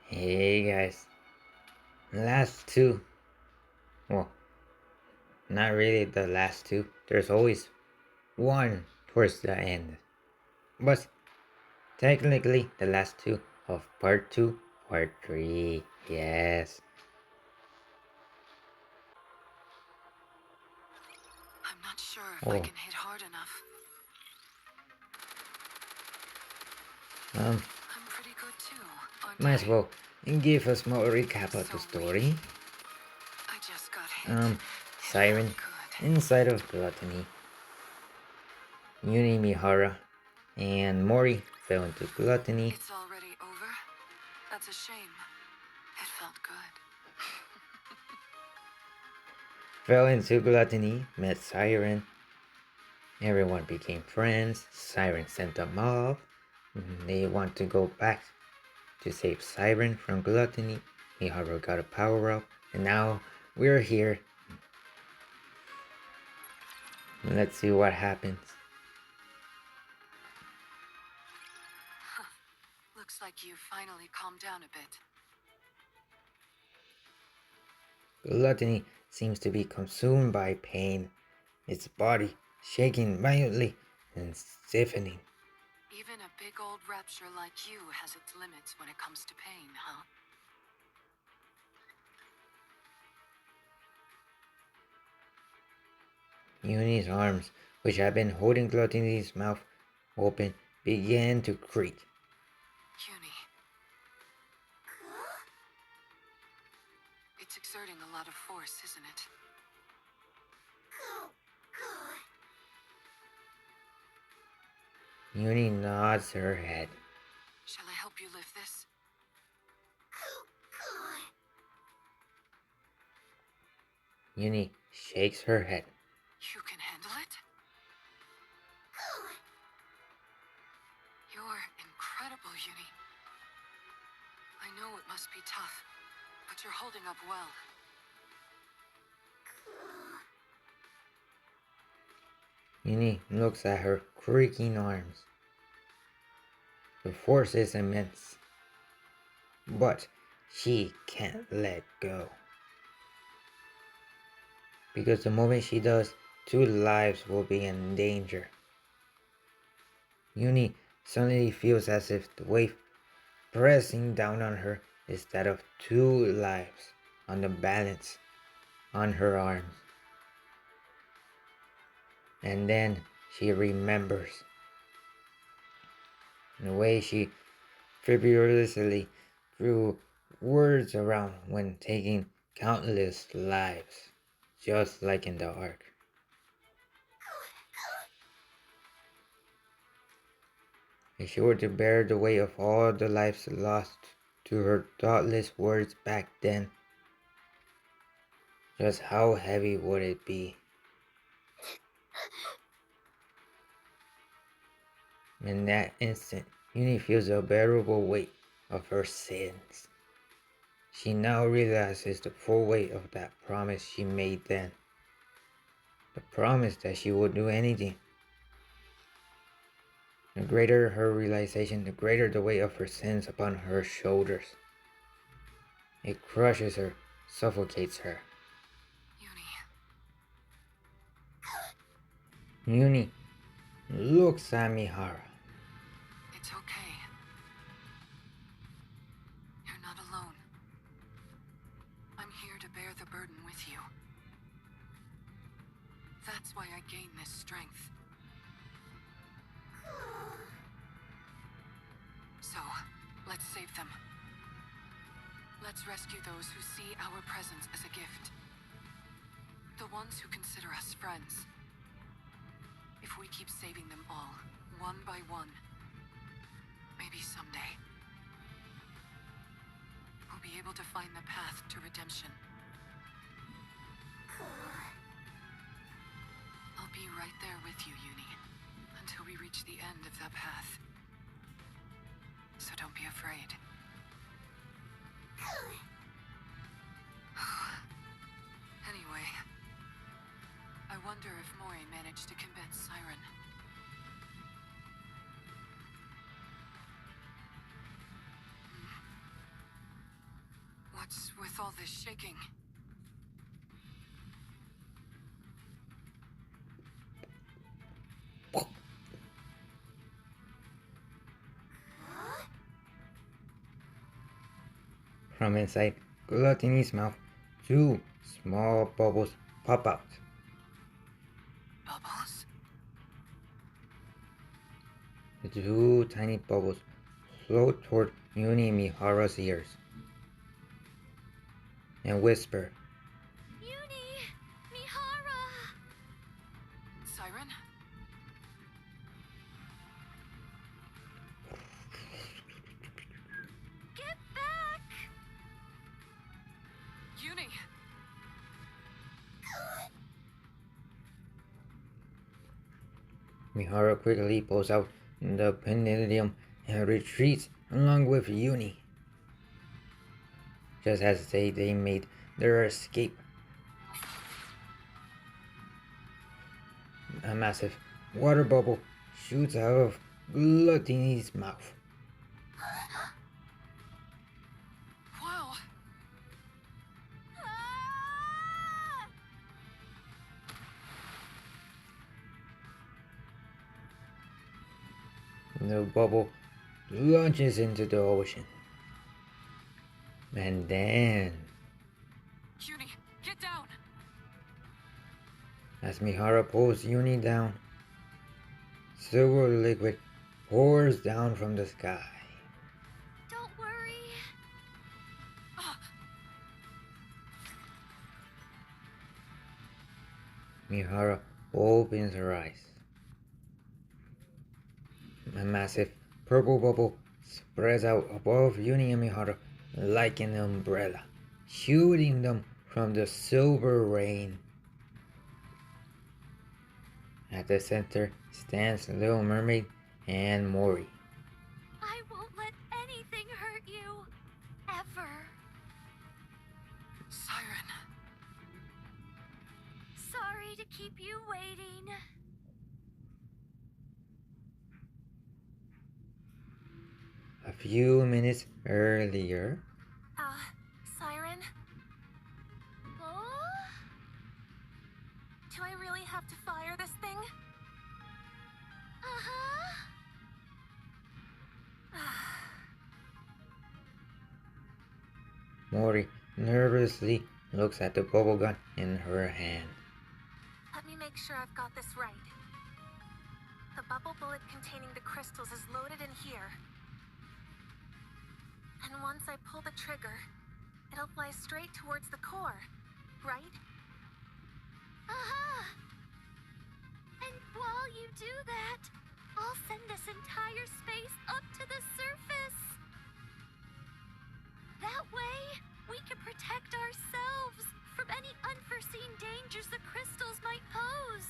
Hey guys, last two. Well, not really the last two. There's always one towards the end. But technically, the last two of part two, part three. Yes. I'm not sure if I Oh, can hit hard enough. um, I'm pretty good too, aren't might as I? well give a small recap of So the weak. story. I just got hit. Um, It felt Siren, good. inside of Gluttony, Yuni Mihara, and Mori fell into Gluttony. It's already over? That's a shame. It felt good. Fell into Gluttony, met Siren. Everyone became friends. Siren sent them off. They want to go back to save Siren from Gluttony. Miharu got a power up, and now we're here. Let's see what happens. Looks like you finally calmed down a bit. Gluttony seems to be consumed by pain, its body shaking violently and stiffening. Even a big old rapture like you has its limits when it comes to pain, huh? Uni's arms, which had been holding Gluttony's mouth open, began to creak. Uni. It's exerting a lot of force, isn't it? Uni nods her head. Shall I help you lift this? Uni shakes her head. You can handle it? You're incredible, Uni. I know it must be tough, but you're holding up well. Uni looks at her creaking arms. The force is immense, but she can't let go. Because the moment she does, 2 lives will be in danger. Uni suddenly feels as if the weight pressing down on her is that of 2 lives on the balance on her arms. And then she remembers the way she frivolously threw words around when taking countless lives, just like in the Ark. If she were to bear the weight of all the lives lost to her thoughtless words back then, just how heavy would it be? In that instant, Uni feels the unbearable weight of her sins. She now realizes the full weight of that promise she made then. The promise that she would do anything. The greater her realization, the greater the weight of her sins upon her shoulders. It crushes her, suffocates her. Uni. Uni looks at Mihara. It's okay. You're not alone. I'm here to bear the burden with you. That's why I gain this strength. So, let's save them. Let's rescue those who see our presence as a gift. The ones who consider us friends. If we keep saving them all, one by one, maybe someday, we'll be able to find the path to redemption. I'll be right there with you, Uni, until we reach the end of that path. So don't be afraid. Anyway, I wonder if Mori managed to convince Siren. What's with all this shaking? From inside Gluttony's mouth, two small bubbles pop out. Bubbles? The two tiny bubbles float toward Uni Mihara's ears and whisper, Uni! Mihara! Siren? Get back! Uni! Mihara quickly pulls out the pendulum and retreats along with Uni. Just as they made their escape, a massive water bubble shoots out of Gluttony's mouth. Wow! Ah! The bubble launches into the ocean. And then, Uni, get down! as Mihara pulls Uni down, silver liquid pours down from the sky. Don't worry. Ah, Mihara opens her eyes. A massive purple bubble spreads out above Uni and Mihara like an umbrella, shooting them from the silver rain. At the center stands Little Mermaid and Mori. I won't let anything hurt you. Ever. Siren. Sorry to keep you waiting. A few minutes earlier, Siren? Oh? Do I really have to fire this thing? Mori nervously looks at the bubble gun in her hand. Let me make sure I've got this right. The bubble bullet containing the crystals is loaded in here. And once I pull the trigger, it'll fly straight towards the core, right? Aha! And while you do that, I'll send this entire space up to the surface. That way, we can protect ourselves from any unforeseen dangers the crystals might pose.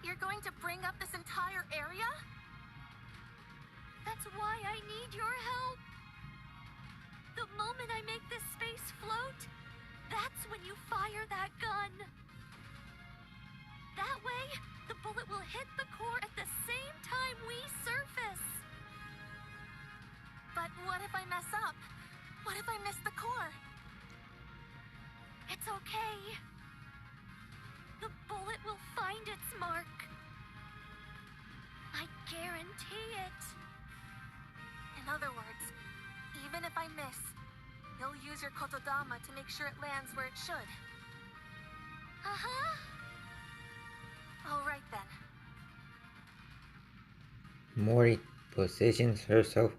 You're going to bring up this entire area? That's why I need your help. The moment I make this space float, that's when you fire that gun. That way, the bullet will hit the core at the same time we surface. But what if I mess up? What if I miss the core? It's okay. The bullet will find its mark. I guarantee it. In other words, even if I miss, you'll use your kotodama to make sure it lands where it should. Uh-huh. All right then. Mori positions herself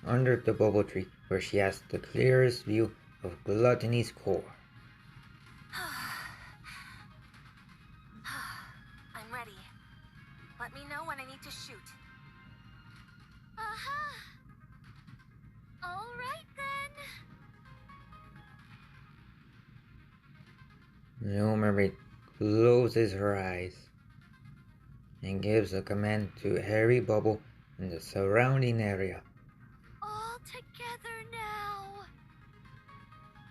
under the bubble tree where she has the clearest view of Gluttony's core. I'm ready. Let me know when I need to shoot. Uh-huh. All right then. Little Mermaid closes her eyes and gives a command to every bubble in the surrounding area. All together now.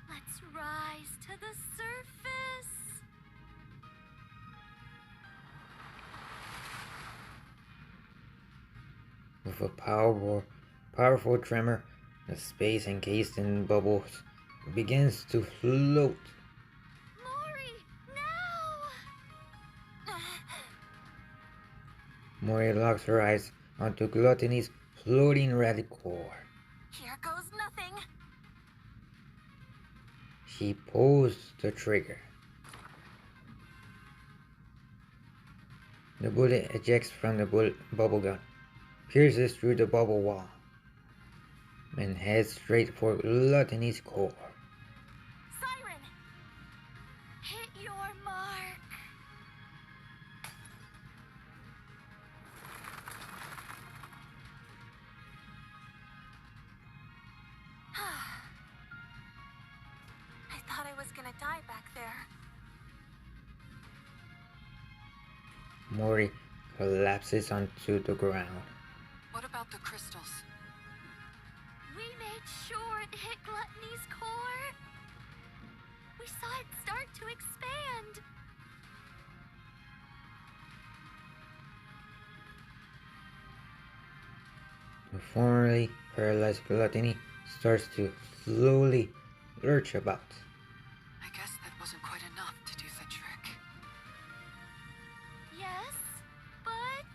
Let's rise to the surface. With a powerful tremor, The space encased in bubbles begins to float. Mori, no! Mori locks her eyes onto Gluttony's floating red core. Here goes nothing. She pulls the trigger. The bullet ejects from the bubble gun, pierces through the bubble wall, and heads straight for Gluttony's core. Siren! Hit your mark! I thought I was gonna die back there. Mori collapses onto the ground. What about the crystals? We made sure it hit Gluttony's core. We saw it start to expand. The formerly paralyzed Gluttony starts to slowly lurch about. I guess that wasn't quite enough to do the trick. Yes, but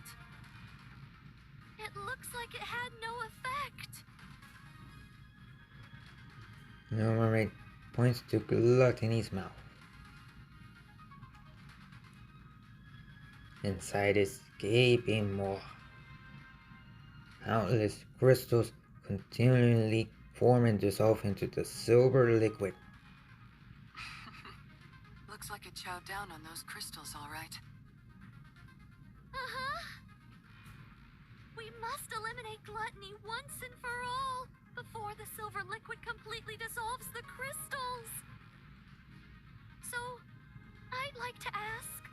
it looks like it had no effect. The mermaid points to Gluttony's mouth. Inside is gaping maw. Countless crystals continually form and dissolve into the silver liquid. Looks like it chowed down on those crystals, all right. Uh-huh. We must eliminate Gluttony once and for all before the silver liquid completely dissolves the crystals. So, I'd like to ask,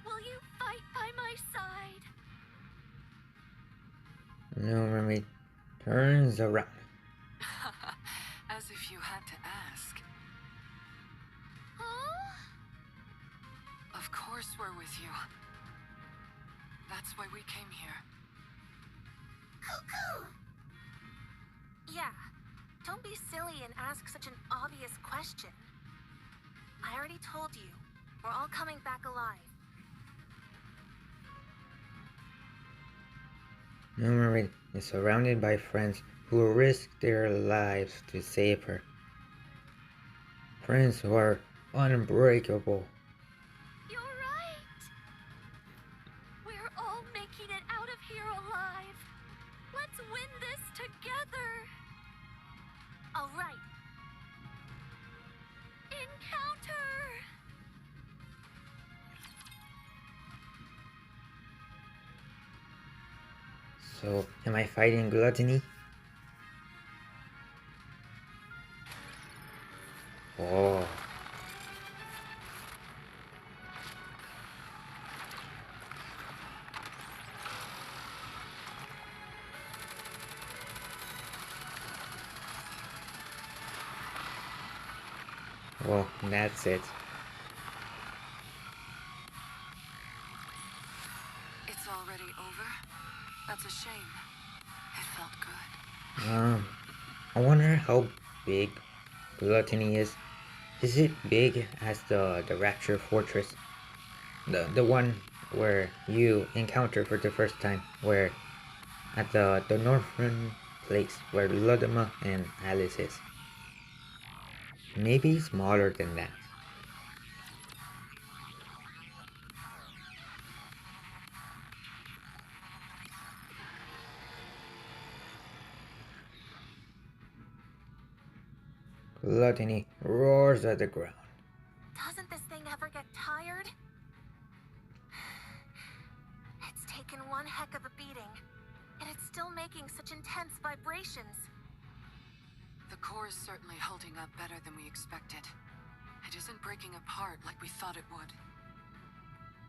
will you fight by my side? The mermaid turns around. As if you had to ask. Huh? Of course we're with you. That's why we came here. Cuckoo! Yeah, don't be silly and ask such an obvious question. I already told you, we're all coming back alive. The mermaid is surrounded by friends who risk their lives to save her. Friends who are unbreakable. You're right! We're all making it out of here alive. Let's win this together. All right. Encounter! So, am I fighting Gluttony? Oh. Well, that's it. It's already over? That's a shame. It felt good. I wonder how big Gluttony is. Is it big as the Rapture Fortress? The one where you encounter for the first time, where at the northern place where Ludima and Alice is. Maybe smaller than that. Gluttony roars at the ground. Doesn't this thing ever get tired? It's taken one heck of a beating, and it's still making such intense vibrations. The core is certainly holding up better than we expected. It isn't breaking apart like we thought it would.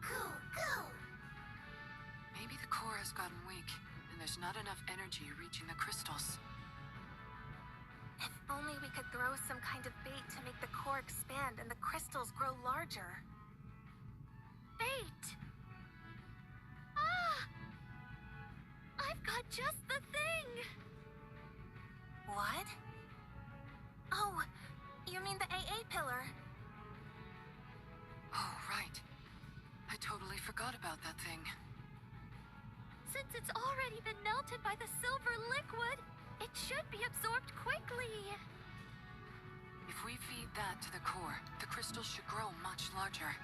Go! Maybe the core has gotten weak, and there's not enough energy reaching the crystals. If only we could throw some kind of bait to make the core expand and the crystals grow larger. Bait! Ah! I've got just the thing! pillar. Oh, right. I totally forgot about that thing. Since it's already been melted by the silver liquid, it should be absorbed quickly. If we feed that to the core, the crystal should grow much larger.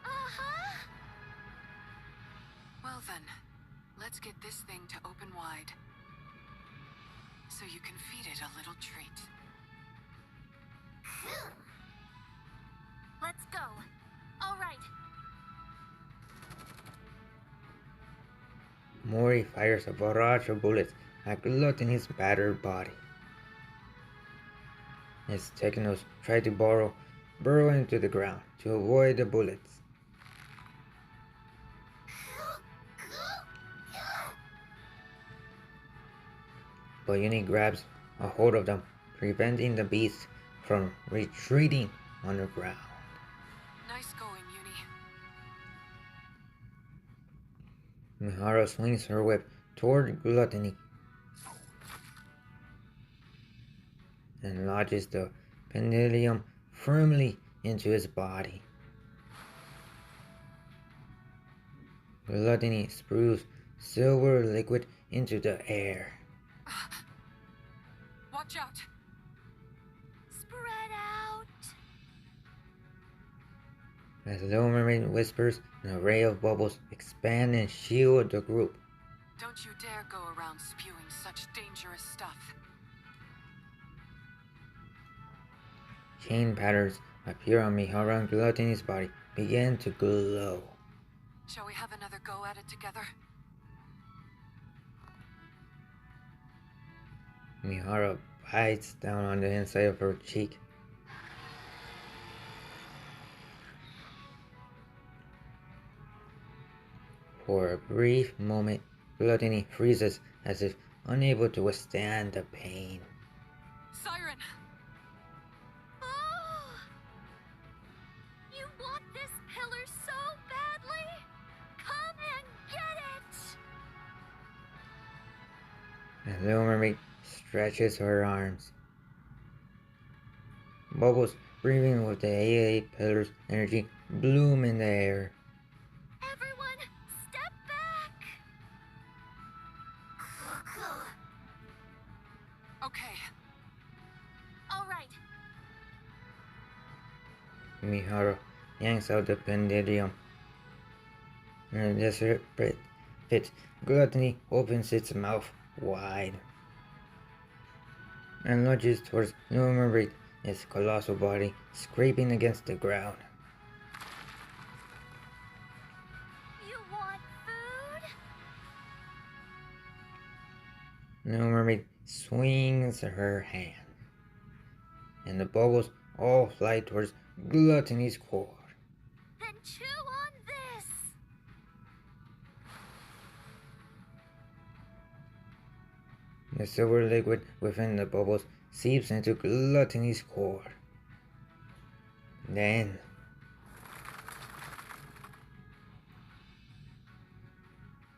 Uh-huh. Well then, let's get this thing to open wide. So you can feed it a little treat. Let's go. All right. Mori fires a barrage of bullets at Gluttony's battered body. As Technos try to burrow into the ground to avoid the bullets. But Uni grabs a hold of them, preventing the beast from retreating underground. Nice going, Uni. Mihara swings her whip toward Gluttony and lodges the pendulum firmly into his body. Gluttony spews silver liquid into the air. Watch out! Spread out. As Little Mermaid whispers, an array of bubbles expand and shield the group. Don't you dare go around spewing such dangerous stuff. Chain patterns appear on Mihara and Gluttony's body, begin to glow. Shall we have another go at it together? Mihara bites down on the inside of her cheek. For a brief moment, Gluttony freezes as if unable to withstand the pain. Siren! Oh! You want this pillar so badly? Come and get it! And Little Mermaid stretches her arms. Bubbles, breathing with the AA pillar's energy, bloom in the air. Everyone, step back! Okay, All right. Mihara yanks out the pendulum. In a desperate fit, Gluttony opens its mouth wide and lunges towards Little Mermaid, its colossal body scraping against the ground. You want food? Little Mermaid swings her hand, and the bubbles all fly towards Gluttony's core. Then chew on this! The silver liquid within the bubbles seeps into Gluttony's core. Then,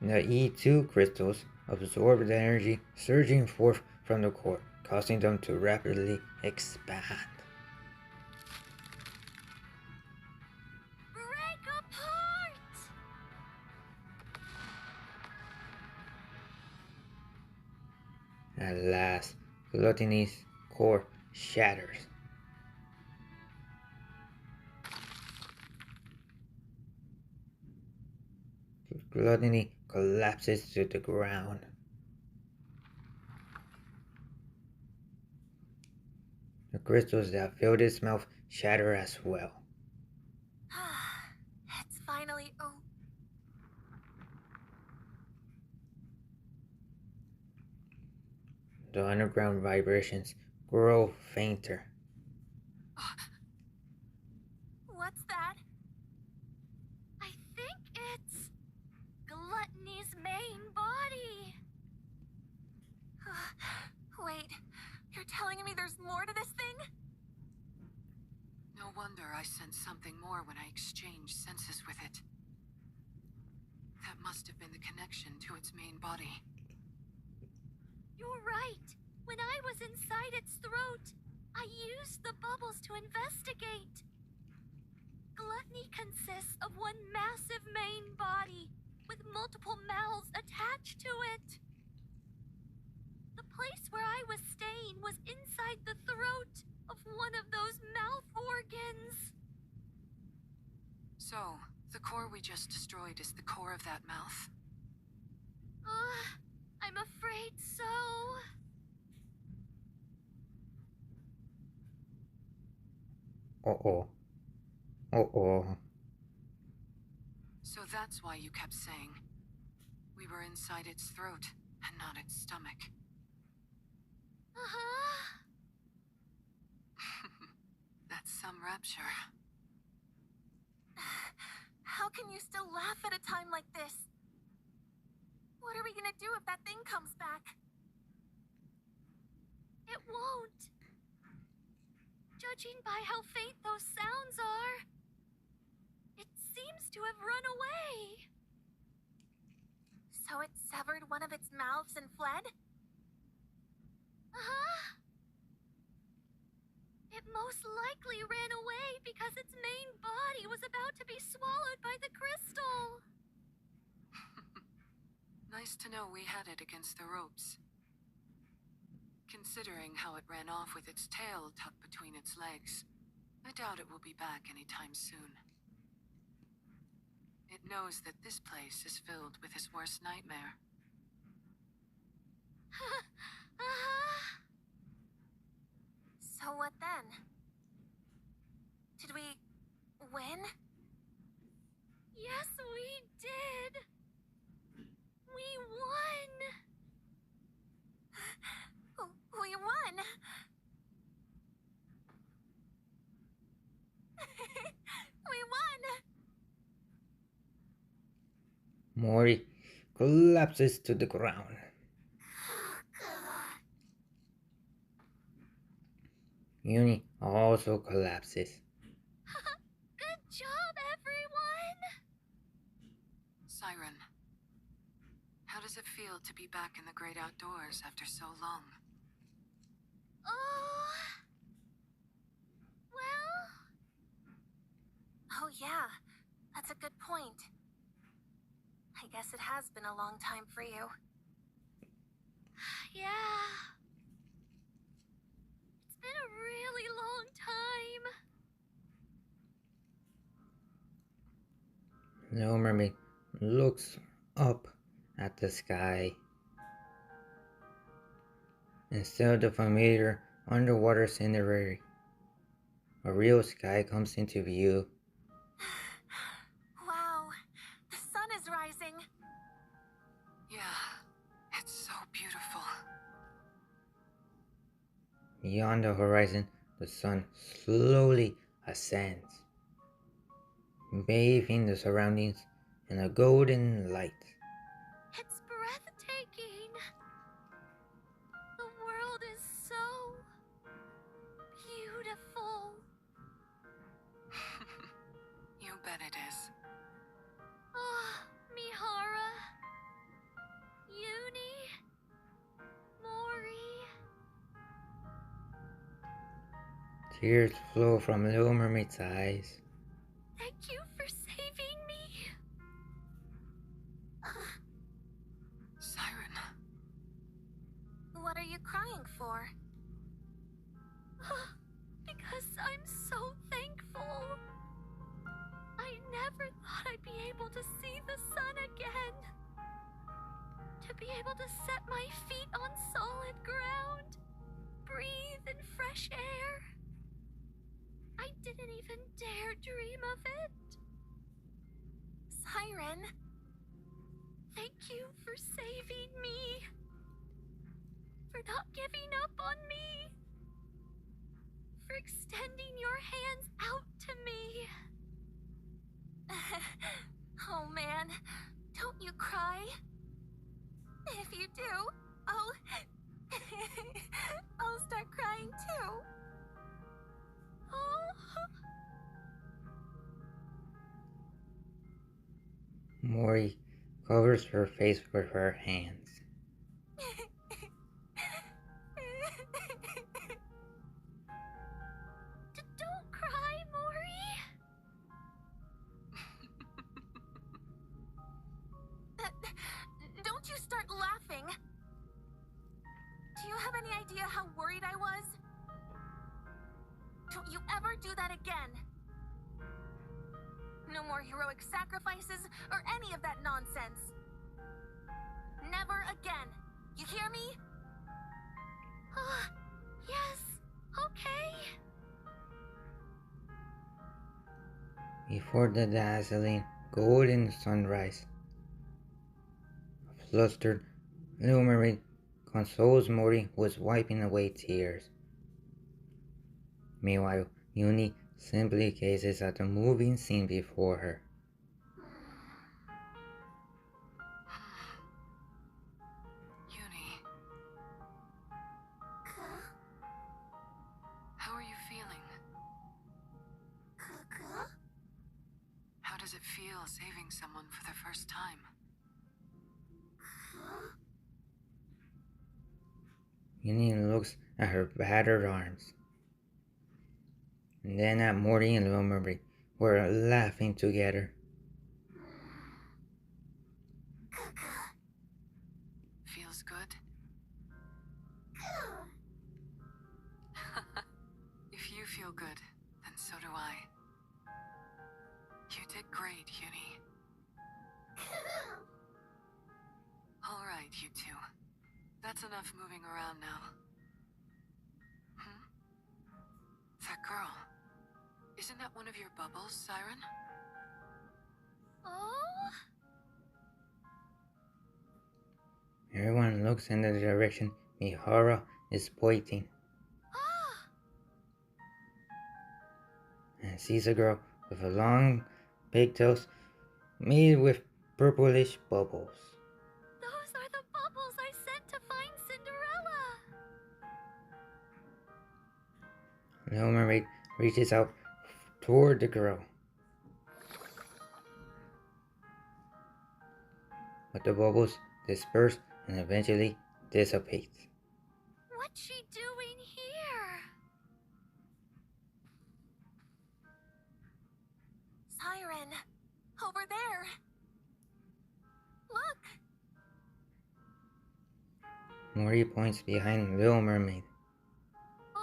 the E2 crystals absorb the energy surging forth from the core, causing them to rapidly expand. Break apart! At last, Gluttony's core shatters. Gluttony collapses to the ground. The crystals that filled its mouth shatter as well. It's finally The underground vibrations grow fainter. What's that? I think it's Gluttony's main body. Wait, you're telling me there's more to this thing? no wonder I sensed something more when I exchanged senses with it. That must have been the connection to its main body. You're right. When I was inside its throat, I used the bubbles to investigate. Gluttony consists of one massive main body with multiple mouths attached to it. The place where I was staying was inside the throat of one of those mouth organs. So, the core we just destroyed is the core of that mouth? I'm afraid so. Uh-oh. Uh-oh. So that's why you kept saying we were inside its throat and not its stomach. Uh-huh. That's some rapture. How can you still laugh at a time like this? What are we gonna do if that thing comes back? It won't. Judging by how faint those sounds are, it seems to have run away. So it severed one of its mouths and fled? Uh-huh. It most likely ran away because its main body was about to be swallowed by the crystal. Nice to know we had it against the ropes. Considering how it ran off with its tail tucked between its legs, I doubt it will be back anytime soon. It knows that this place is filled with his worst nightmare. Uh-huh. So what then? Did we win? Yes, we did. We won. We won. We won. Mori collapses to the ground. Uni also collapses. Good job, everyone. Siren, how does it feel to be back in the great outdoors after so long? Oh. Well. Oh, yeah. That's a good point. I guess it has been a long time for you. Yeah. It's been a really long time. Little Mermaid looks up at the sky. Instead of the familiar underwater scenery, a real sky comes into view. Wow. The sun is rising. Yeah, it's so beautiful. Beyond the horizon, the sun slowly ascends, bathing the surroundings in a golden light. It's breathtaking. The world is so beautiful. You bet it is. Oh, Mihara. Uni. Mori. Tears flow from Little Mermaid's eyes. Thank you for saving me. Siren. What are you crying for? Because I'm so thankful. I never thought I'd be able to see the sun again. To be able to set my feet on solid ground. Breathe in fresh air. I didn't even dare dream of it. Siren, thank you for saving me. For not giving up on me. For extending your hands out to me. Oh man, don't you cry. If you do, I'll start crying too. Oh. Mori covers her face with her hands. again. No more heroic sacrifices or any of that nonsense. Never again. You hear me? Yes. Okay. Before the dazzling golden sunrise, a flustered little mermaid consoles Mori, who was wiping away tears. Meanwhile, Uni simply gazes at the moving scene before her. Uni. How are you feeling? How does it feel saving someone for the first time? Uni looks at her battered arms, and then at Morty and Little Mermaid, who are laughing together. Feels good? If you feel good, then so do I. You did great, Uni. Alright, you two. That's enough moving around now. That girl. Isn't that one of your bubbles, Siren? Oh? Everyone looks in the direction Mihara is pointing and sees a girl with a long pigtails made with purplish bubbles. Those are the bubbles I sent to find Cinderella. Little Mermaid reaches out toward the girl, but the bubbles disperse and eventually dissipate. What's she doing here? Siren, over there. Look. Mori points behind Little Mermaid. Oh?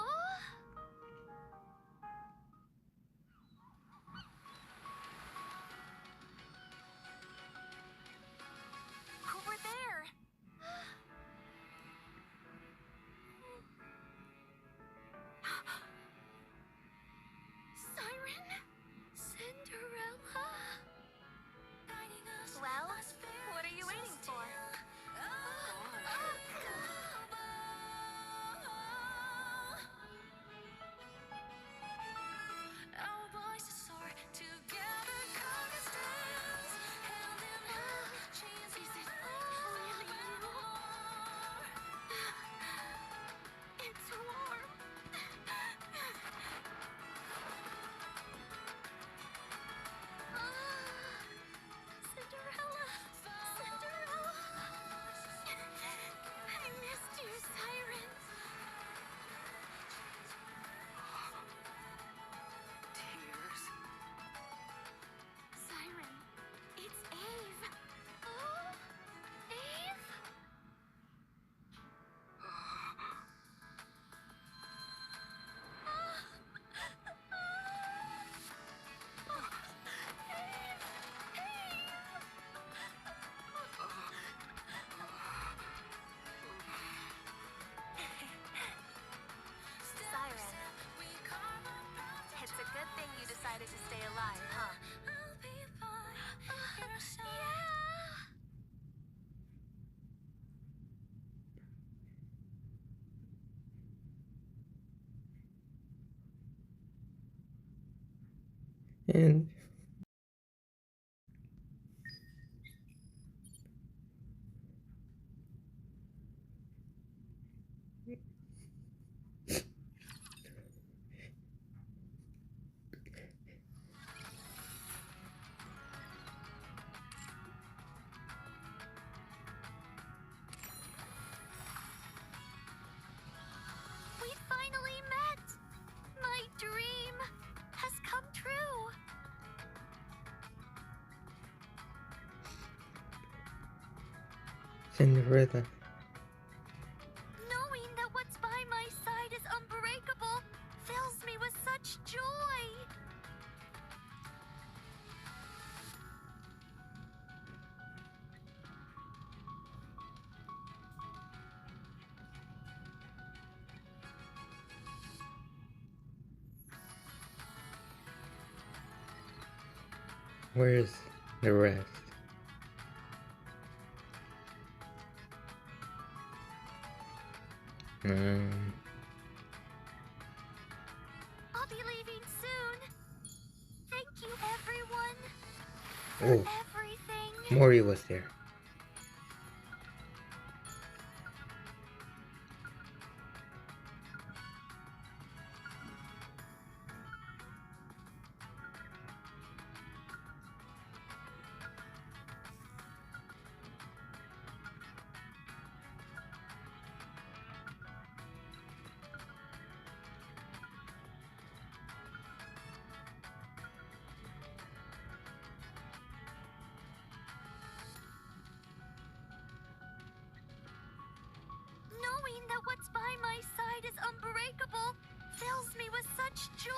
Over there. Siren? Cinderella? Well, what are you waiting for? Our voices soar together, conquer stands, hand in hand, chains is it really more. It's warm. Cinderella! Cinderella! I missed you, Siren. Tears. Siren, it's Eve. Oh, Eve? Siren, it's a good thing you decided to stay alive, huh? And We finally met! My dream has come true! Cinderella. Knowing that what's by my side is unbreakable fills me with such joy. Where's the rest? I'll be leaving soon. Thank you, everyone, for Oh, everything. Mori was there. Knowing that what's by my side is unbreakable fills me with such joy.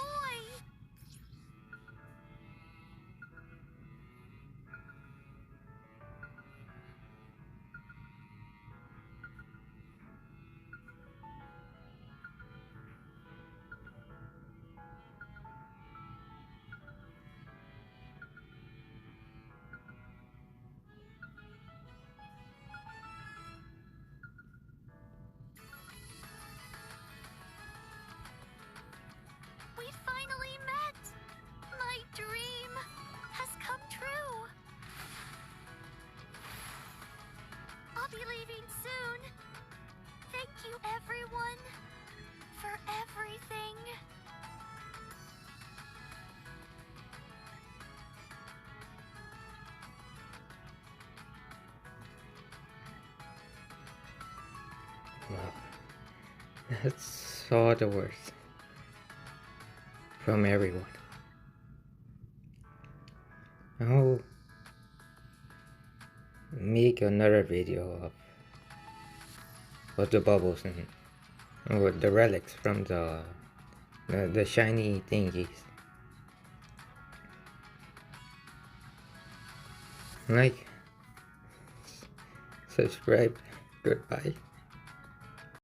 We finally met. My dream has come true. I'll be leaving soon. Thank you, everyone, for everything. Wow. That's all the worst from everyone. I'll make another video of the bubbles and or the relics from the shiny thingies. Like, subscribe, goodbye.